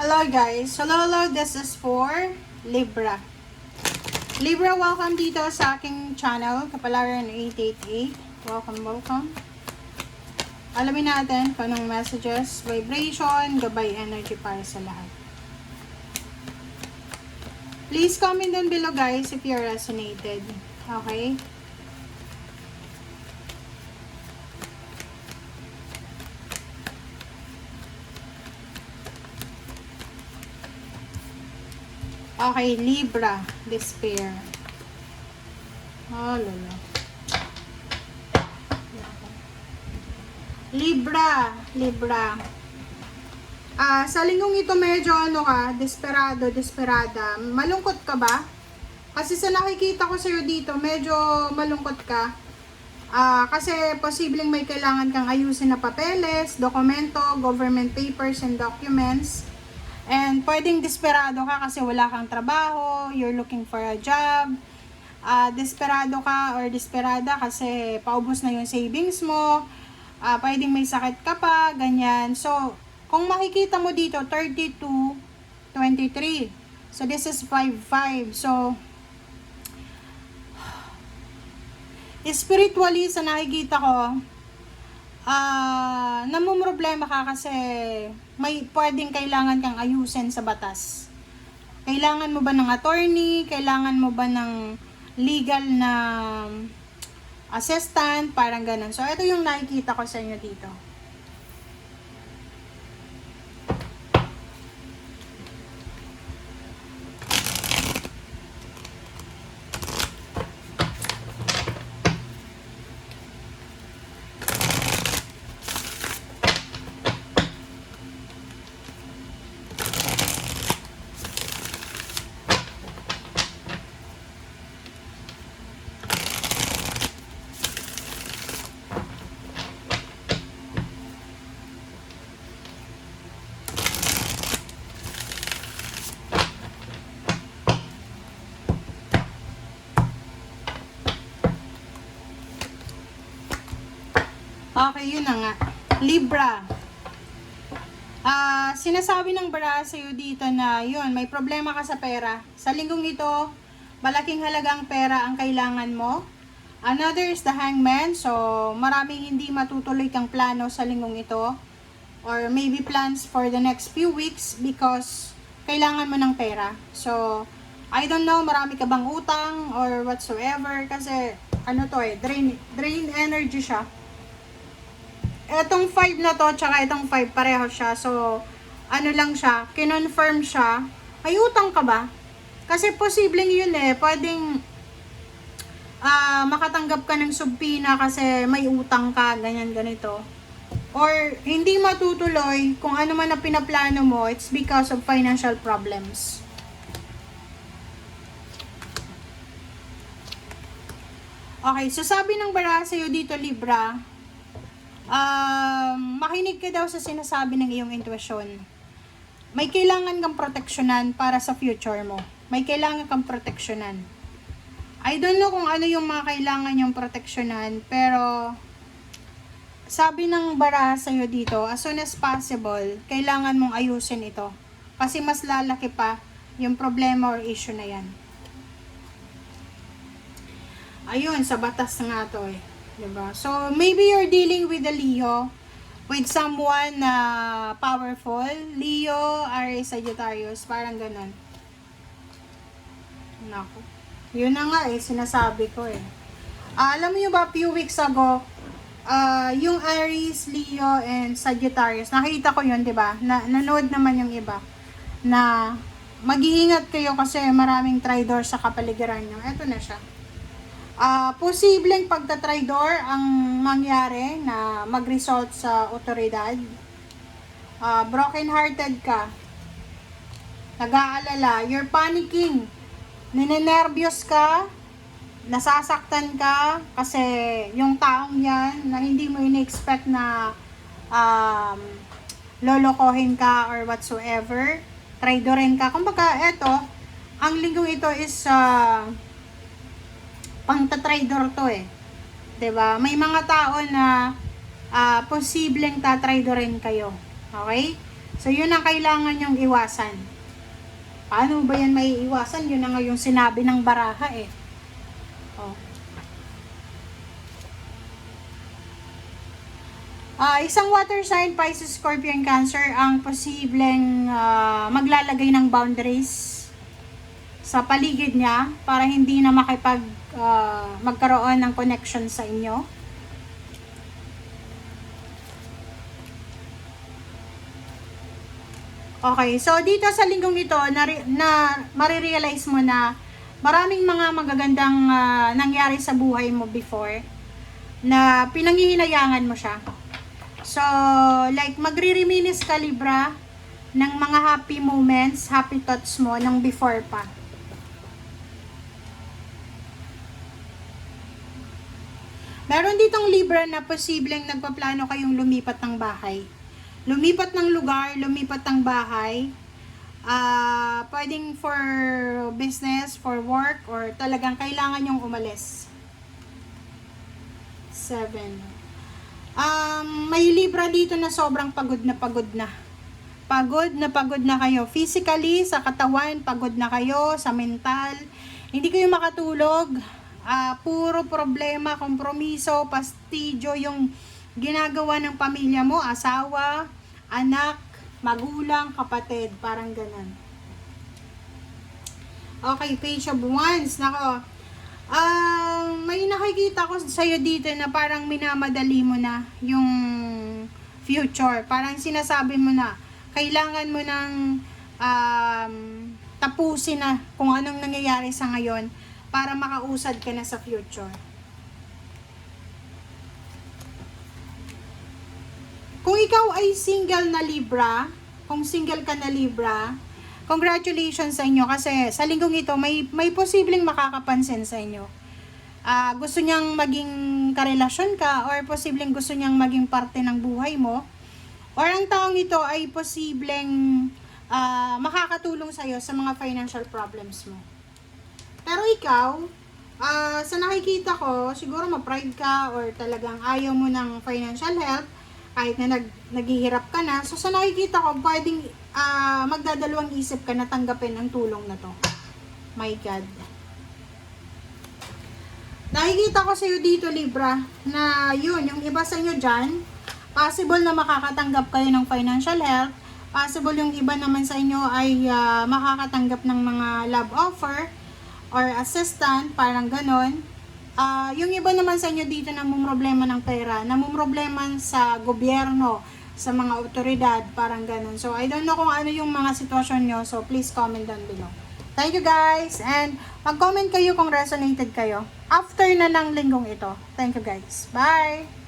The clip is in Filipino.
Hello guys. Hello. This is for Libra. Libra, welcome dito sa aking channel, Kapalaran 888. Welcome. Alamin natin kung anong messages, vibration, gabay energy para sa lahat. Please comment down below guys if you resonated. Okay? Okay, Libra, despair. Oh, lolo. Libra. Sa linggong ito medyo desperada. Malungkot ka ba? Kasi sa nakikita ko sa'yo dito, medyo malungkot ka. Kasi posibleng may kailangan kang ayusin na papeles, dokumento, government papers and documents. And pwedeng desperado ka kasi wala kang trabaho, you're looking for a job. Desperado ka or desperada kasi paubos na yung savings mo. Pwedeng may sakit ka pa, ganyan. So, kung makikita mo dito, 32, 23. So, this is 5-5. So, spiritually, sa nakikita ko, namumroblema ka kasi may pwedeng kailangan kang ayusin sa batas. Kailangan mo ba ng attorney? Kailangan mo ba ng legal na assistant? Parang ganun. So, ito yung nakikita ko sa inyo dito. Okay, yun na nga. Libra. Sinasabi ng bara sa'yo dito na yun, may problema ka sa pera. Sa linggong ito, malaking halagang pera ang kailangan mo. Another is the hangman. So, maraming hindi matutuloy kang plano sa linggong ito. Or maybe plans for the next few weeks because kailangan mo ng pera. So, I don't know, marami ka bang utang or whatsoever. Kasi, drain energy siya. Etong 5 na to, tsaka itong 5, pareho siya. So, lang siya, kinonfirm siya. May utang ka ba? Kasi posibleng yun pwedeng makatanggap ka ng subpina kasi may utang ka, ganyan, ganito. Or, hindi matutuloy kung ano man na pinaplano mo, it's because of financial problems. Okay, so sabi ng bara sa'yo dito, Libra, makinig ka daw sa sinasabi ng iyong intuition. May kailangan kang proteksyonan para sa future mo. May kailangan kang proteksyonan. I don't know kung ano yung mga kailangan yung proteksyonan, pero sabi ng bara sa'yo dito, as soon as possible, kailangan mong ayusin ito. Kasi mas lalaki pa yung problema or issue na yan. Ayun, sa batas nga to Diba? So, maybe you're dealing with a Leo, with someone na powerful. Leo, Aries, Sagittarius, parang ganun. Naku. Yun na nga sinasabi ko alam mo ba, few weeks ago, yung Aries, Leo, and Sagittarius, nakita ko yun, diba? Nanood naman yung iba, na mag-iingat kayo kasi maraming traitor sa kapaligiran nyo. Eto na siya. Posibleng pagtatraidor ang mangyari na mag-result sa otoridad. Broken hearted ka, nag-aalala, you're panicking, ninenervyos ka, nasasaktan ka kasi yung taong yan na hindi mo in-expect na lolokohin ka or whatsoever, traidorin ka. Kumbaga, eto, ang linggong ito is pang-traidor to 'di ba? May mga tao na posibleng tatraidorin kayo. Okay? So, yun ang kailangan yung iwasan. Paano ba yan may iwasan? Yun na nga yung sinabi ng baraha eh. Oh. Isang water sign, Pisces, Scorpion, Cancer, ang posibleng maglalagay ng boundaries sa paligid niya para hindi na magkaroon ng connection sa inyo. Okay, so dito sa linggong ito, na marirealize mo na maraming mga magagandang nangyari sa buhay mo before na pinanghihinayangan mo siya. So, like, magre-reminisce ka, Libra, ng mga happy moments, happy thoughts mo ng before pa. Meron ditong Libra na posibleng nagpaplano kayong lumipat ng bahay. Lumipat ng lugar, lumipat ng bahay. Pwedeng for business, for work, or talagang kailangan yung umalis. 7. May Libra dito na sobrang pagod na pagod na. Pagod na kayo. Physically, sa katawan, pagod na kayo, sa mental. Hindi kayo makatulog. Puro problema, kompromiso, pastidyo yung ginagawa ng pamilya mo, asawa, anak, magulang, kapatid, parang ganun. Okay, Page of Wands. Nako, may nakikita ko sa'yo dito na parang minamadali mo na yung future. Parang sinasabi mo na, kailangan mo ng tapusin na kung anong nangyayari sa ngayon para makausad ka na sa future. Kung ikaw ay single na Libra, kung single ka na Libra, congratulations sa inyo kasi sa linggong ito may posibleng makakapansin sa inyo. Gusto niyang maging karelasyon ka or posibleng gusto niyang maging parte ng buhay mo. Or ang taong ito ay posibleng makakatulong sa iyo sa mga financial problems mo. Pero ikaw, sa nakikita ko, siguro ma-pride ka or talagang ayaw mo ng financial help kahit na naghihirap ka na. So, sa nakikita ko, pwedeng magdadalawang isip ka na tanggapin ang tulong na to. My God. Nakikita ko sa iyo dito, Libra, na yun, yung iba sa inyo dyan, possible na makakatanggap kayo ng financial help. Possible yung iba naman sa inyo ay makakatanggap ng mga love offer or assistant, parang ganon. Yung iba naman sa inyo dito namumroblema ng pera, namumroblema sa gobyerno, sa mga otoridad, parang ganun. So, I don't know kung ano yung mga sitwasyon nyo, so please comment down below. Thank you guys, and mag-comment kayo kung resonated kayo after na ng linggong ito. Thank you guys. Bye!